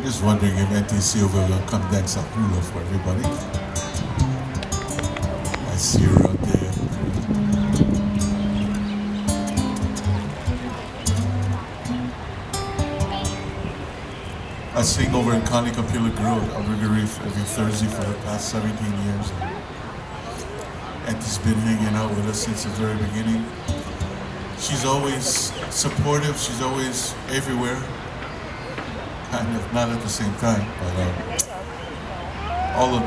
Just wondering if Aunty Sylvia will come dance a hula for everybody. I see her out there. I sing over in Kawika Kahiapo, River Reef, every Thursday for the past 17 years. Auntie's been hanging out with us since the very beginning. She's always supportive, she's always everywhere. Kind of, not at the same time, but all the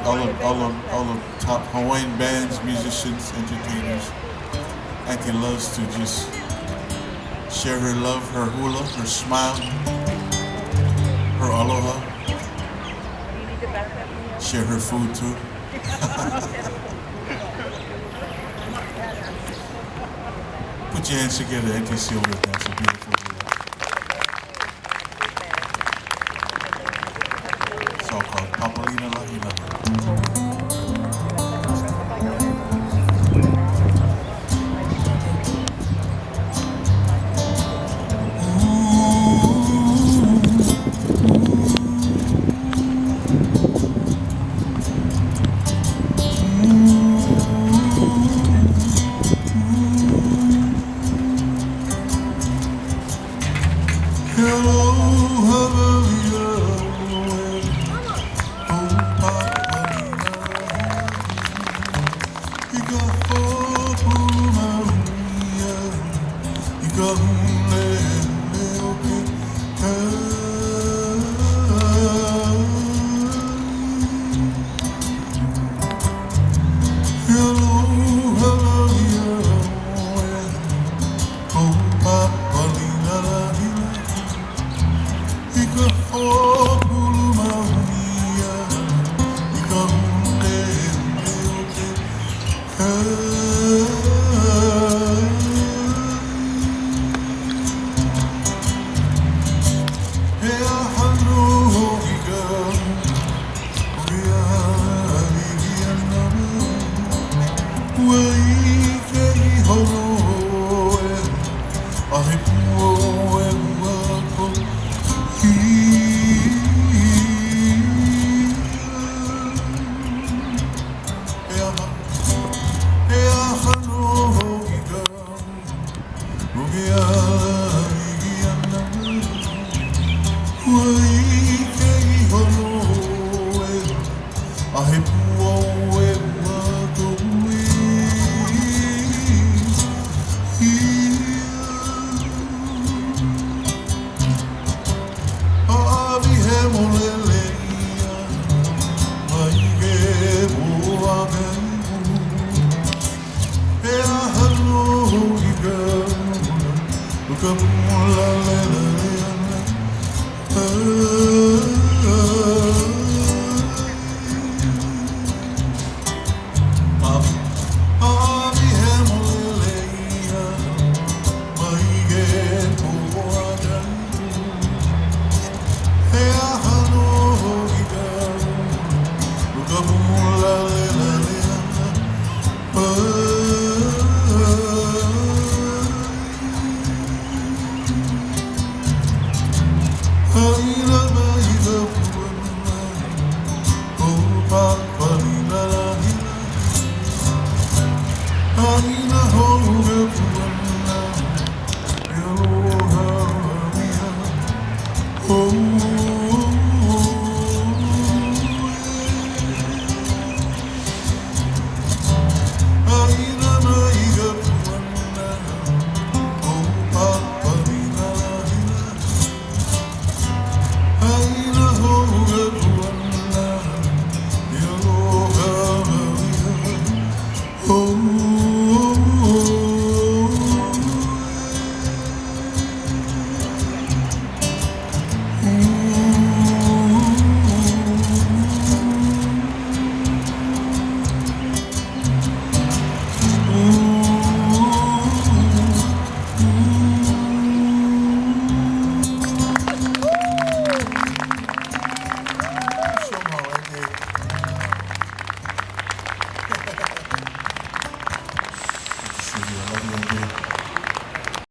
top Hawaiian bands, musicians, entertainers. Auntie loves to just share her love, her hula, her smile, her aloha. Share her food too. Put your hands together, Aunty Sylvia. That's a beautiful hula. It's all called Papalina Lahilahi.